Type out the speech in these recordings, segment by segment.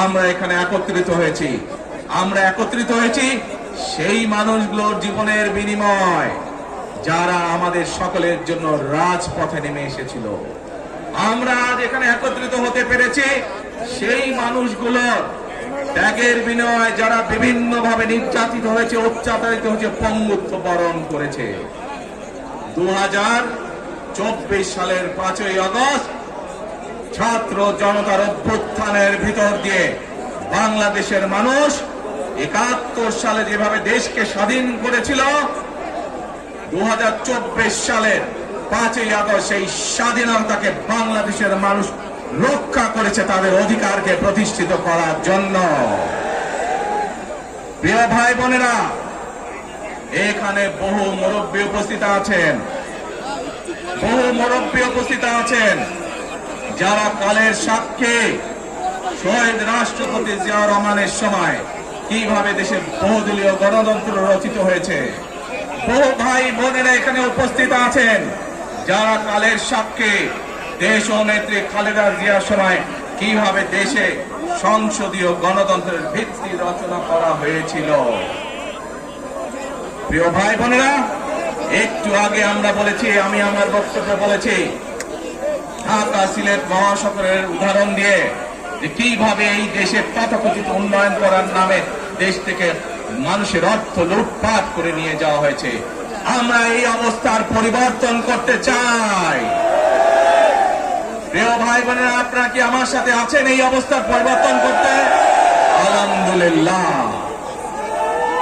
আমরা এখানে একত্রিত হয়েছি। আমরা একত্রিত হয়েছি সেই মানুষগুলোর জীবনের বিনিময় যারা আমাদের সকলের জন্য রাজপথে নেমে এসেছিল। আমরা আজ এখানে একত্রিত হতে পেরেছি সেই মানুষগুলোর ত্যাগের বিনিময়ে যারা বিভিন্ন ভাবে নির্যাতিত হয়েছে, অত্যাচারিত হয়েছে, পঙ্গুত্ব বরণ করেছে। 2024 সালের 5ই আগস্ট ছাত্র জনতার অভ্যুত্থানের ভিতর দিয়ে বাংলাদেশের মানুষ 71 সালে যেভাবে দেশকে স্বাধীন করেছিল, 2024 সালের 5ই আগস্ট সেই স্বাধীনতাকে বাংলাদেশের মানুষ রক্ষা করেছে তাদের অধিকারকে প্রতিষ্ঠিত করার জন্য। প্রিয় ভাই বোনেরা, এখানে বহু মুরব্বী উপস্থিত আছেন, যারা কালের সাক্ষী শহীদ রাষ্ট্রপতি জিয়াউর রহমানের সময় কিভাবে দেশে বহুদলীয় গণতন্ত্র রচিত হয়েছে। বহু ভাই বোনেরা এখানে উপস্থিত আছেন যারা কালের সাক্ষী দেশ ও নেত্রী খালেদা জিয়ার সময় কিভাবে দেশে সংসদীয় গণতন্ত্রের ভিত্তি রচনা করা হয়েছিল। প্রিয় ভাই বোনেরা, একটু আগে আমরা বলেছি, আমি আমার বক্তব্যে বলেছি, ঢাকা সিলেট মহাসড়কের উদাহরণ দিয়ে যে কিভাবে এই দেশের তথাকথিত উন্নয়ন করার নামে দেশ থেকে মানুষের অর্থ লুটপাট করে নিয়ে যাওয়া হয়েছে। আমরা এই অবস্থার পরিবর্তন করতে চাই। প্রিয় ভাই বোনেরা, আপনারা কি আমার সাথে আছেন এই অবস্থার পরিবর্তন করতে? আলহামদুলিল্লাহ।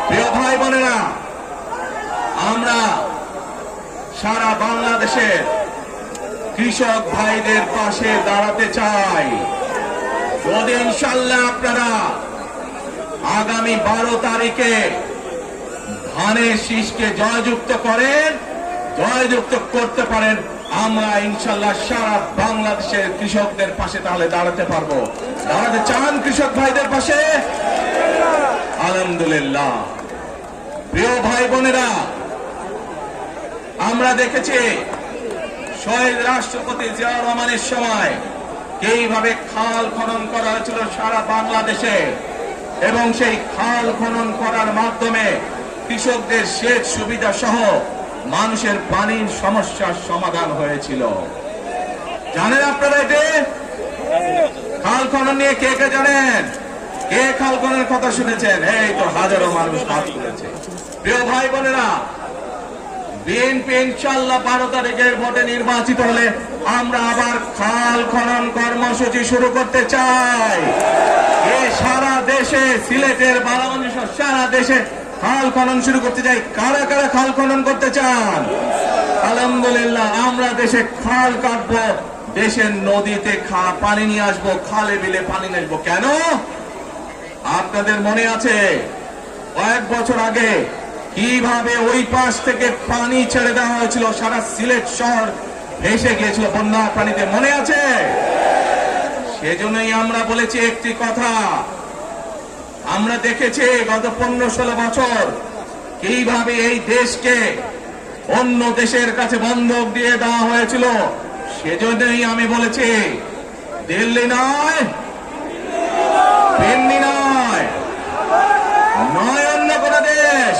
প্রিয় ভাই বোনেরা, আমরা সারা বাংলাদেশের কৃষক ভাইদের পাশে দাঁড়াতে চাই। যদি ইনশাআল্লাহ আপনারা আগামী 12 তারিখে ধানের শীষকে জয়যুক্ত করতে পারেন, আমরা ইনশাআল্লাহ সারা বাংলাদেশের কৃষকদের পাশে তাহলে দাঁড়াতে পারবো। দাঁড়াতে চান কৃষক ভাইদের পাশে? আলহামদুলিল্লাহ। প্রিয় ভাই বোনেরা, আমরা দেখেছি শহীদ রাষ্ট্রপতি জিয়াউর রহমানের সময় কিভাবে খাল খনন করা হয়েছিল সারা বাংলাদেশে, এবং সেই খাল খনন করার মাধ্যমে কৃষকদের সেচ সুবিধা সহ মানুষের পানির সমস্যার সমাধান হয়েছিল। জানেন আপনারা এটা? খাল খনন নিয়ে কে কে জানেন? কে খাল খননের কথা শুনেছেন? এই তো হাজারো মানুষ কাজ করেছে। প্রিয় ভাই বোনেরা, বিএনপি ইনশাআল্লাহ 12 তারিখের ভোটে নির্বাচিত হলে আমরা আবার খাল খনন কর্মসূচি শুরু করতে চাই। সারা দেশে, সিলেটের বারাগঞ্জ সারা দেশে খাল খনন শুরু করতে চাই। কারা কারা খাল খনন করতে চান? আলহামদুলিল্লাহ। আমরা দেশে খাল কাটবো, দেশের নদীতে পানি নিয়ে আসবো, খালে বিলে পানি নিয়ে আসবো। কেন? আপনাদের মনে আছে কয়েক বছর আগে কিভাবে ওই পাশ থেকে পানি ছেড়ে দেওয়া হয়েছিল, সারা সিলেট শহর ভেসে গিয়েছিল বন্যা পানিতে, মনে আছে? সেজন্যই আমরা বলেছি একটি কথা, আমরা দেখেছি গত 15-16 বছর কিভাবে এই দেশকে অন্য দেশের কাছে বন্ধক দিয়ে দেওয়া হয়েছিল। সেজন্যই আমি বলেছি দিল্লি নয়, দিল্লি নয়, নয় অন্য কোন দেশ,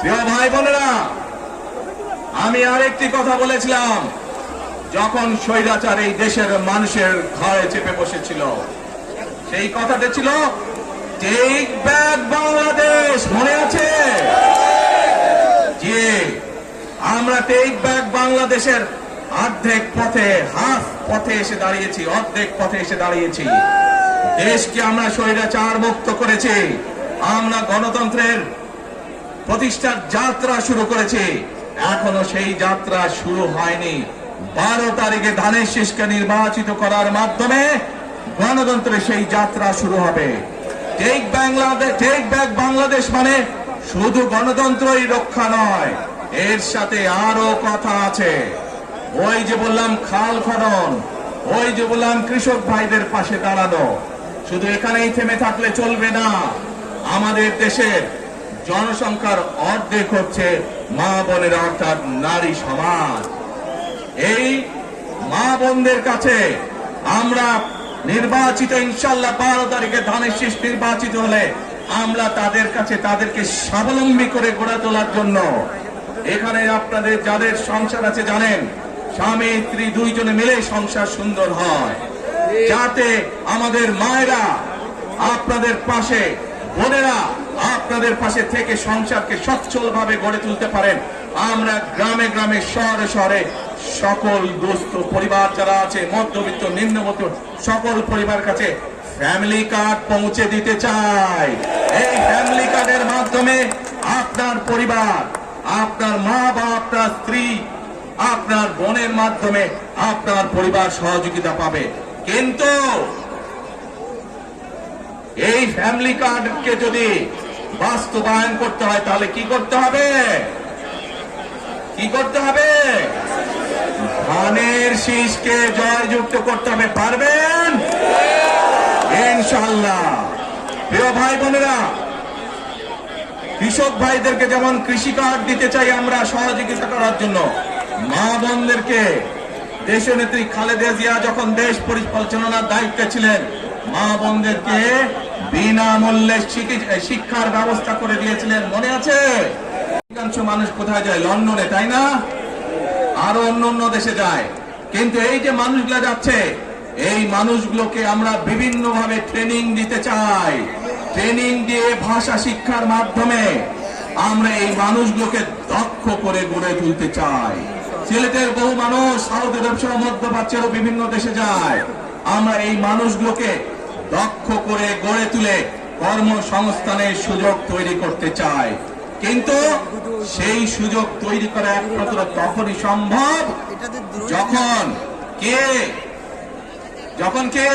প্রিয় ভাই বোনেরা, আমি আরেকটি কথা বলেছিলাম, যখন স্বৈরাচার এই দেশের মানুষের ঘরে চেপে বসেছিল, সেই কথাটা ছিল টেক ব্যাক বাংলাদেশ। মনে আছে? জি, আমরা টেক ব্যাক বাংলাদেশের অর্ধেক পথে, হাফ পথে এসে দাঁড়িয়েছি, অর্ধেক পথে এসে দাঁড়িয়েছি। দেশকে আমরা স্বৈরাচার মুক্ত করেছি, আমরা গণতন্ত্রের প্রতিষ্ঠার যাত্রা শুরু করেছি। এখনো সেই যাত্রা শুরু হয়নি। 12 তারিখে ধানের শীষকে নির্বাচিত করার মাধ্যমে গণতন্ত্রের সেই যাত্রা শুরু হবে। টেক ব্যাক বাংলাদেশ মানে শুধু গণতন্ত্রই রক্ষা নয়, এর সাথে আরো কথা আছে। ওই যে বললাম খাল খনন, ওই যে বললাম কৃষক ভাইদের পাশে দাঁড়ানো, শুধু এখানেই থেমে থাকলে চলবে না। আমাদের দেশের জনসংখ্যার অর্ধেক হচ্ছে মা বোনেরা, অর্থাৎ নারী সমাজ। এই বোনদের কাছে আমরা নির্বাচিত, ইনশাআল্লাহ 12 তারিখে ধানের শীষ নির্বাচিত হলে আমরা তাদের কাছে তাদেরকে স্বাবলম্বী করে গড়ে তোলার জন্য, এখানে আপনাদের যাদের সংসার আছে জানেন, স্বামী স্ত্রী দুইজনে মিলে সংসার সুন্দর হয়, যাতে আমাদের মায়েরা আপনাদের পাশে, বোনেরা আপনাদের পাশে থেকে সংসারকে সচ্ছলভাবে গড়ে তুলতে পারেন। আমরা গ্রামে গ্রামে, শহরে শহরে সকল দুস্থ পরিবার যারা আছে, মধ্যবিত্ত, নিম্নবিত্ত সকল পরিবার কাছে ফ্যামিলি কার্ড পৌঁছে দিতে চাই। এই ফ্যামিলি কার্ডের মাধ্যমে আপনার পরিবার, আপনার মা বা আপনার স্ত্রী, আপনার বোনের মাধ্যমে আপনার পরিবার সহযোগিতা পাবে। কিন্তু এই ফ্যামিলি কার্ডকে যদি বাস্তবায়ন করতে হয় তাহলে কি করতে হবে? কি করতে হবে? ধানের শীষকে জয়যুক্ত করতে হবে। পারবেন ইনশাআল্লাহ। প্রিয় ভাই বোনেরা, কৃষক ভাইদেরকে যেমন কৃষি কার্ড দিতে চাই আমরা সহযোগিতা করার জন্য, মা বোনদেরকে দেশনেত্রী খালেদা জিয়া যখন দেশ পরিচালনার দায়িত্বে ছিলেন, মা বোনদেরকে বিনামূল্যে শিক্ষার ব্যবস্থা করে দিয়েছিলেন, মনে আছে? অধিকাংশ মানুষ কোথায় যায়? লন্ডনে, তাই না? আরো অন্য অন্য দেশে যায়। কিন্তু এই যে মানুষগুলো যাচ্ছে, এই মানুষগুলোকে আমরা বিভিন্ন ভাবে ট্রেনিং দিতে চাই। ট্রেনিং দিয়ে ভাষা শিক্ষার মাধ্যমে আমরা এই মানুষগুলোকে দক্ষ করে গড়ে তুলতে চাই। সিলেটের বহু মানুষ সৌদি আরব সহ মধ্যপ্রাচ্যেরও বিভিন্ন দেশে যায়। আমরা এই মানুষগুলোকে দক্ষ করে গড়ে তুলে কর্মসংস্থানের সুযোগ তৈরি করতে চাই। কিন্তু সেই সুযোগ তৈরি করা একমাত্র তখনই সম্ভব যখন কে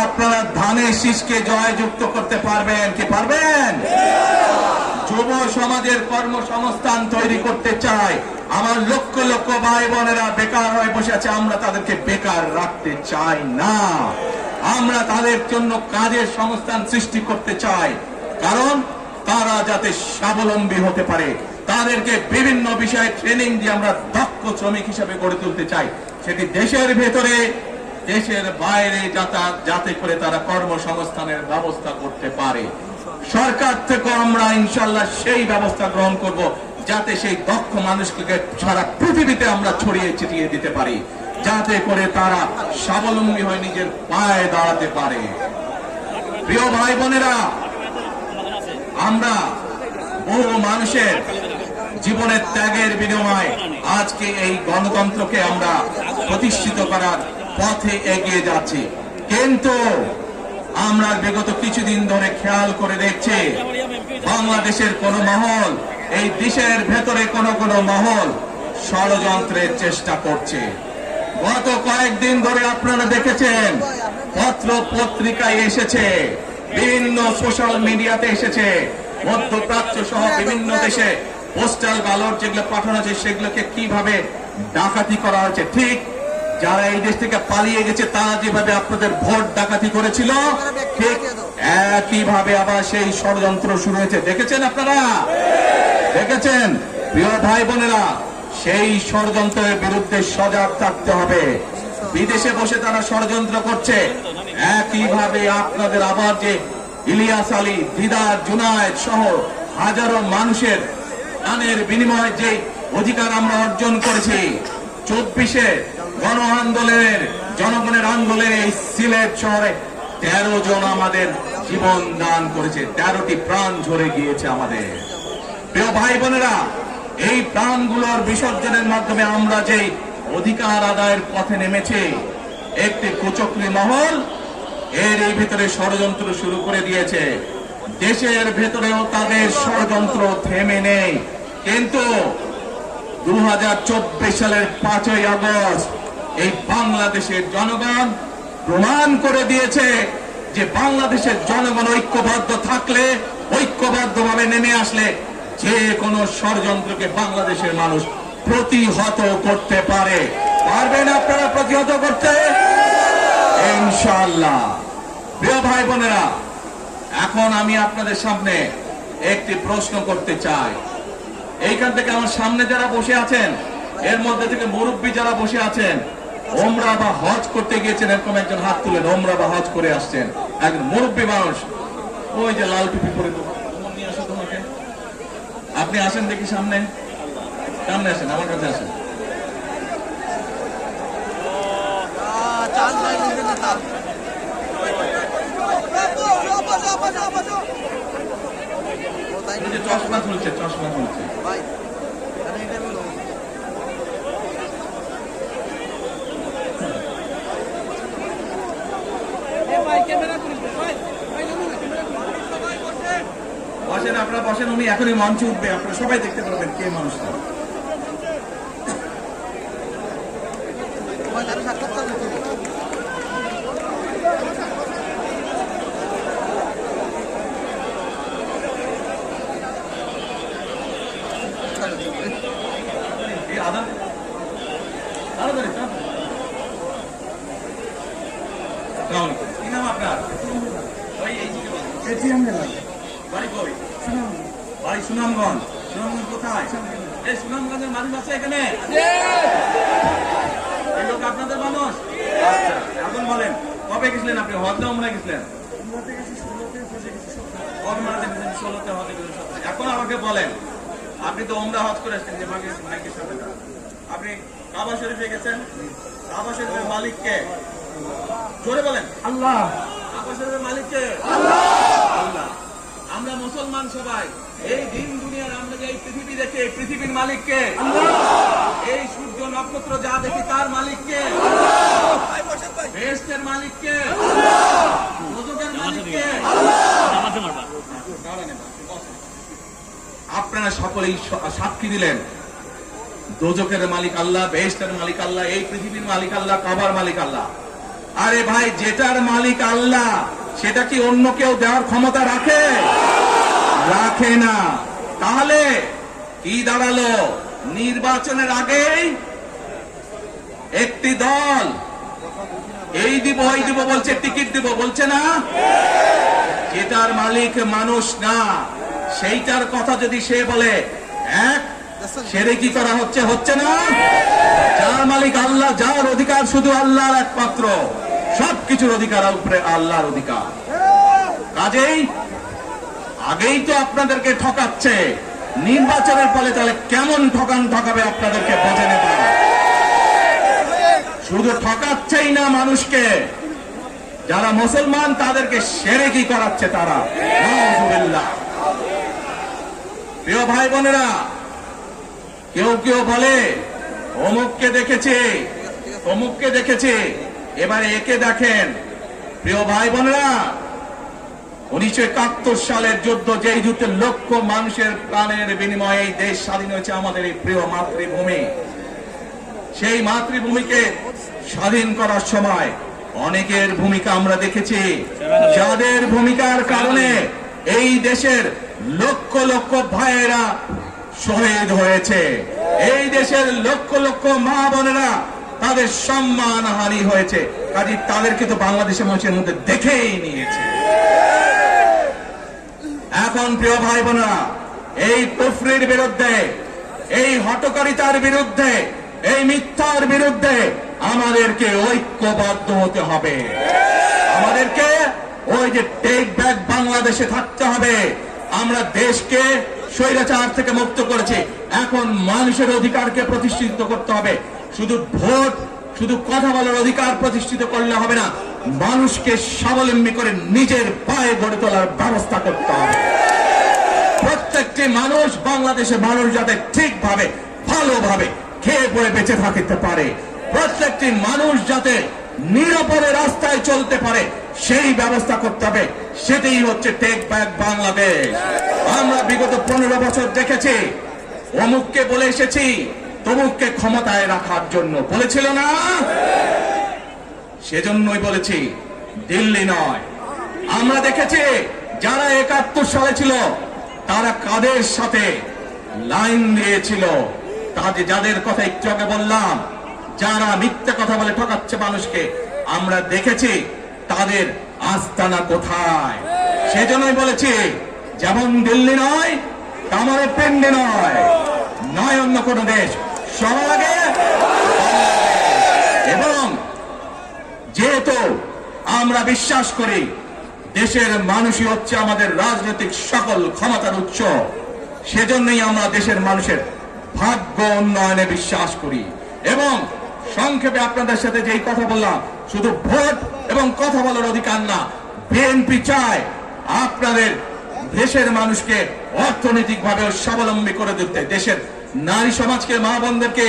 আপনারা ধানের শীষকে জয়যুক্ত করতে পারবেন। কি পারবেন? যুব সমাজের কর্মসংস্থান তৈরি করতে চাই। আমার লক্ষ লক্ষ ভাই বোনেরা বেকার হয়ে বসে আছে, আমরা তাদেরকে বেকার রাখতে চাই না। আমরা তাদের জন্য কাজের সংস্থান সৃষ্টি করতে চাই, কারণ তারা যাতে স্বাবলম্বী হতে পারে। তাদেরকে বিভিন্ন বিষয়ে ট্রেনিং দিয়ে আমরা দক্ষ শ্রমিক হিসেবে গড়ে তুলতে চাই, সেটি দেশের ভেতরে, দেশের বাইরে, যাতে করে তারা কর্মসংস্থানের ব্যবস্থা করতে পারে। সরকার থেকে আমরা ইনশাআল্লাহ সেই ব্যবস্থা গ্রহণ করব, যাতে সেই দক্ষ মানুষকে সারা পৃথিবীতে আমরা ছড়িয়ে ছিটিয়ে দিতে পারি, যাতে করে তারা স্বাবলম্বী হয়ে নিজের পায়ে দাঁড়াতে পারে। প্রিয় ভাই বোনেরা, আমরা বহু মানুষের জীবনের ত্যাগের বিনিময়ে আজকে এই গণতন্ত্রকে আমরা প্রতিষ্ঠিত করার পথে এগিয়ে যাচ্ছি। কিন্তু আমরা বিগত কিছুদিন ধরে খেয়াল করে দেখছি, বাংলাদেশের কোন মহল, এই দেশের ভেতরে কোন মহল ষড়যন্ত্রের চেষ্টা করছে। গত কয়েকদিন ধরে আপনারা দেখেছেন, পত্র পত্রিকায় এসেছে, বিভিন্ন সোশ্যাল মিডিয়াতে এসেছে, মধ্যপ্রাচ্য সহ বিভিন্ন দেশে পোস্টাল ব্যালট যেগুলো পাঠানো হয়েছে সেগুলোকে কিভাবে ডাকাতি করা হয়েছে। ঠিক যারা এই দেশ থেকে পালিয়ে গেছে তারা যেভাবে আপনাদের ভোট ডাকাতি করেছিল, ঠিক একইভাবে আবার সেই ষড়যন্ত্র শুরু হয়েছে। দেখেছেন আপনারা? দেখেছেন? প্রিয় ভাই বোনেরা, সেই ষড়যন্ত্রের বিরুদ্ধে সজাগ থাকতে হবে। বিদেশে বসে তারা ষড়যন্ত্র করছে, একইভাবে আপনাদের আবার যে ইলিয়াস আলী, দিদার, জুনায়েদ সহ হাজারো মানুষের প্রাণের বিনিময়ে যে অধিকার আমরা অর্জন করেছি, 24-এ গণ আন্দোলনের, জনগণের আন্দোলনে এই সিলেট শহরে 13 জন আমাদের জীবন দান করেছে, 13টি প্রাণ ঝরে গিয়েছে আমাদের। প্রিয় ভাই বোনেরা, এই প্রাণগুলোর বিসর্জনের মাধ্যমে আমরা যে অধিকার আদায়ের পথে নেমেছি, একটি কুচক্রী মহল এর এই ভিতরে ষড়যন্ত্র শুরু করে দিয়েছে। দেশের ভেতরেও তাদের ষড়যন্ত্র থেমে নেই। কিন্তু 2024 সালের 5ই আগস্ট এই বাংলাদেশের জনগণ প্রমাণ করে দিয়েছে যে বাংলাদেশের জনগণ ঐক্যবদ্ধ থাকলে, ঐক্যবদ্ধভাবে নেমে আসলে যে কোনো ষড়যন্ত্রকে বাংলাদেশের মানুষ প্রতিহত করতে পারে। পারবেন আপনারা প্রতিহত করতে? ইনশাআল্লাহ। প্রিয় ভাই বোনেরা, এখন আমি আপনাদের সামনে একটি প্রশ্ন করতে চাই। এইখান থেকে আমার সামনে যারা বসে আছেন এর মধ্যে থেকে মুরব্বী যারা বসে আছেন, ওমরা বা হজ করতে গিয়েছেন, এরকম একজন হাত তুলেন, ওমরা বা হজ করে আসছেন, একজন মুরব্বী মানুষ, ওই যে লাল টুপি পরে নিয়ে আসো তোমাকে। আপনি আসেন দেখি সামনে, সামনে আসেন, আমার কাছে আসেন। চশমা খুলছে, চশমা খুলছে। বসেন, আপনারা বসেন, উনি এখনই মঞ্চে উঠবে, আপনারা সবাই দেখতে পারবেন কে মানুষটা। কি নাম আপনার? বাড়ি কই? বাড়ি সুনামগঞ্জ। সুনামগঞ্জ কোথায়? এই সুনামগঞ্জের মানুষ আছে এখানে? এই লোক আপনাদের মানুষ? আচ্ছা, এখন বলেন কবে গেছিলেন আপনি? হজ না উমরায় গেছিলেন? এখন আমাকে বলেন, আপনি তো উমরা হজ করে আসছেন, যে মাইকের সাথে আপনি কাবা শরীফে গেছেন, কাবা শরীফের মালিক কে? জোরে বলেন। আল্লাহ। কাবা শরীফের মালিক কে? আল্লাহ। আল্লাহ। আমরা মুসলমান সবাই এই দিন দুনিয়ার, আমরা যে এই পৃথিবী দেখি, এই পৃথিবীর মালিক কে? আল্লাহ। এই সূর্য নক্ষত্র যা দেখি তার মালিক কে? আল্লাহ। বেহেশতের মালিক কে? আল্লাহ। দোজখের মালিক কে? আল্লাহ। আপনারা সকলেই সাক্ষী দিলেন, দোজখের মালিক আল্লাহ, বেহেশতের মালিক আল্লাহ, এই পৃথিবীর মালিক আল্লাহ, কাবার মালিক আল্লাহ। আরে ভাই, যেটার মালিক আল্লাহ সেটা কি অন্য কেউ দেওয়ার ক্ষমতা রাখে? রাখে না। তাহলে কি দাঁড়ালো? নির্বাচনের আগেই একটি দল এই দিব ওই দিব বলছে, টিকিট দিব বলছে না? যেটার মালিক মানুষ না, সেইটার কথা যদি সে বলে, এক সেরে কি করা হচ্ছে? হচ্ছে না? যার মালিক আল্লাহ, যার অধিকার শুধু আল্লাহর একমাত্র, সবকিছুর অধিকার উপরে আল্লাহর অধিকার। কাজেই আগেই তো আপনাদেরকে ঠকাচ্ছে, নির্বাচনের ফলে তাহলে কেমন ঠকাবে আপনাদেরকে বোঝে নেবা। শুধু ঠকাচ্ছেই না মানুষকে, যারা মুসলমান তাদেরকে শিরকি করাচ্ছে তারা। নাউযুবিল্লাহ। প্রিয় ভাই বোনেরা, কেউ কেউ বলে অমুককে দেখেছে, অমুককে দেখেছে, এবারে একে দেখেন। প্রিয় ভাই বোনেরা, 1971 সালের যুদ্ধ, যেই যুদ্ধে লক্ষ মানুষের প্রাণের বিনিময়ে এই দেশ স্বাধীন হয়েছে, আমাদের এই প্রিয় মাতৃভূমি, সেই মাতৃভূমিকে স্বাধীন করার সময় অনেকের ভূমিকা আমরা দেখেছি, যাদের ভূমিকার কারণে এই দেশের লক্ষ লক্ষ ভাইয়েরা শহীদ হয়েছে, এই দেশের লক্ষ লক্ষ মা বোনেরা তাদের সম্মান হানি হয়েছে। কাজে তাদেরকে তো বাংলাদেশের মানুষের মধ্যে দেখেই নিয়েছে। এখন প্রিয় ভাই বোনেরা, এই কুফরির বিরুদ্ধে, এই হঠকারিতার বিরুদ্ধে, এই মিথ্যার বিরুদ্ধে আমাদেরকে ঐক্যবদ্ধ হতে হবে। আমাদেরকে ওই যে টেক ব্যাক বাংলাদেশে থাকতে হবে। আমরা দেশকে স্বৈরাচার থেকে মুক্ত করেছি, এখন মানুষের অধিকারকে প্রতিষ্ঠিত করতে হবে। শুধু ভোট, শুধু কথা বলার অধিকার প্রতিষ্ঠিত করলে হবে না, মানুষকে স্বাবলম্বী করে নিজের পায়ে গড়ে তোলার ব্যবস্থা করতে হবে। প্রত্যেকটি মানুষ, বাংলাদেশের মানুষ যাতে ঠিকভাবে, ভালোভাবে খেয়ে পড়ে বেঁচে থাকতে পারে, প্রত্যেকটি মানুষ যাতে নিরাপদে রাস্তায় চলতে পারে, সেই ব্যবস্থা করতে হবে। সেটাই হচ্ছে টেক ব্যাক বাংলাদেশ। আমরা বিগত 15 বছর দেখেছি, অমুককে বলে এসেছি তমুককে ক্ষমতায় রাখার জন্য, বলেছিল না? সেজন্যই বলেছি, দিল্লি নয়। আমরা দেখেছি যারা 71 সালে ছিল তারা কাদের সাথে লাইন দিয়েছিল, যাদের কথা একটু আগে বললাম, যারা মিথ্যা কথা বলে ঠকাচ্ছে মানুষকে, আমরা দেখেছি তাদের আস্তানা কোথায়। সেজন্যই বলেছি, যেমন দিল্লি নয় তেমন পেন্ডে নয়, নয় অন্য কোন দেশ, সবার আগে এবং যেহেতু আমরা বিশ্বাস করি দেশের মানুষই হচ্ছে আমাদের রাজনৈতিক সকল ক্ষমতার উৎস, সেজন্যই আমরা দেশের মানুষের ভাগ্য উন্নয়নে বিশ্বাস করি। এবং সংক্ষেপে আপনাদের সাথে যেই কথা বললাম, শুধু ভোট এবং কথা বলার অধিকার না, বিএনপি চায় আপনাদের দেশের মানুষকে অর্থনৈতিকভাবে স্বাবলম্বী করে তুলতে, দেশের নারী সমাজকে, মা বোনদেরকে,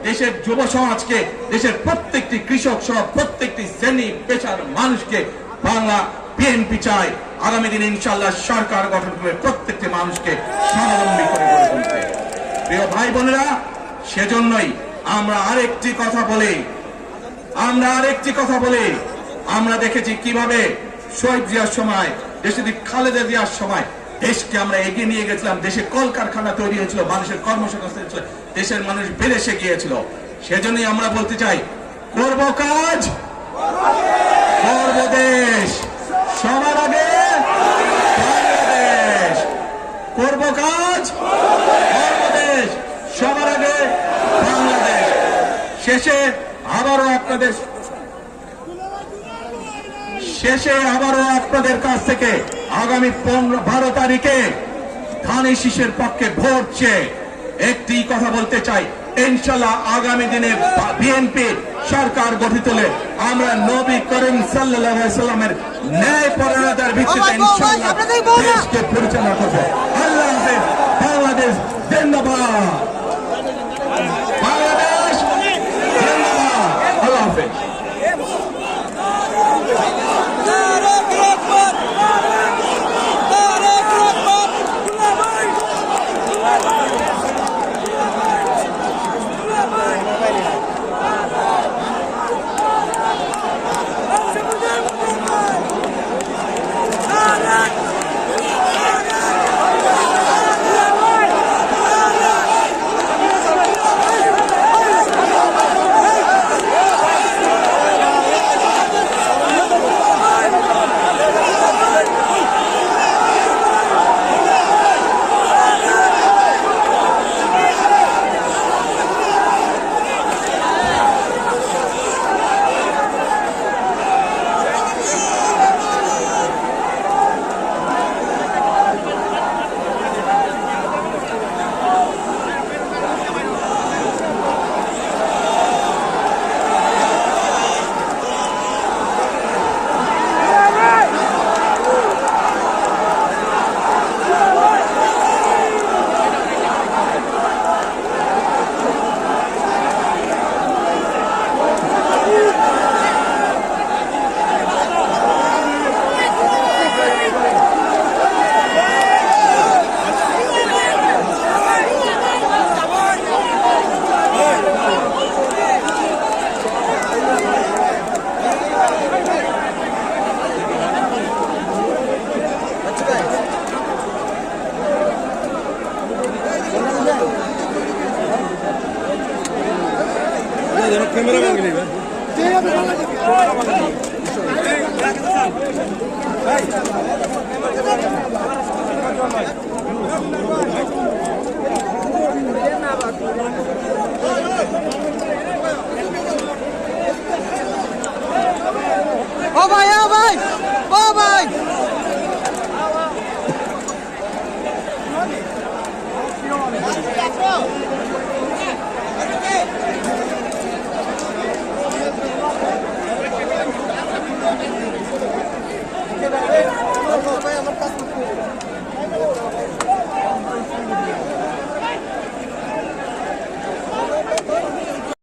দেশের যুব সমাজকে, দেশের প্রত্যেকটি কৃষক সহ প্রত্যেকটি শ্রেণী পেশার মানুষকে বাংলা বিএনপি চায় আগামী দিনে ইনশাআল্লাহ সরকার গঠন করে প্রত্যেকটি মানুষকে স্বাবলম্বী করে গড়ে তুলতে। প্রিয় ভাই বোনেরা, সেজন্যই আমরা আরেকটি কথা বলি, আমরা দেখেছি কিভাবে শহীদ জিয়ার সময়, দেশে খালেদা জিয়ার সময় দেশকে আমরা এগিয়ে নিয়ে গেছিলাম, দেশে কলকারখানা তৈরি হয়েছিল, মানুষের কর্মসংস্থান ছিল, দেশের মানুষ বিদেশে গিয়েছিল। সেজন্যই আমরা বলতে চাই, করব কাজ, করব দেশ, সবার আগে বাংলাদেশ। করব কাজ, করব দেশ, সবার আগে বাংলাদেশ। শেষে আবারও আপনাদের কাছ থেকে আগামী 12 তারিখে ধানের শীষের পক্ষে ভোট চেয়ে একটি কথা বলতে চাই, ইনশাআল্লাহ আগামী দিনে বিএনপি সরকার গঠিত হলে আমরা নবী করিম সাল্লাল্লাহু আলাইহি সাল্লামের ন্যায় পরায়ণতার ভিত্তিতে ইনশাআল্লাহ দেশকে পরিচালনা করব। আল্লাহ হাফেজ। বাংলাদেশ জিন্দাবাদ, বাংলাদেশ জিন্দাবাদ। আল্লাহ হাফেজ। कैमरा मांग ली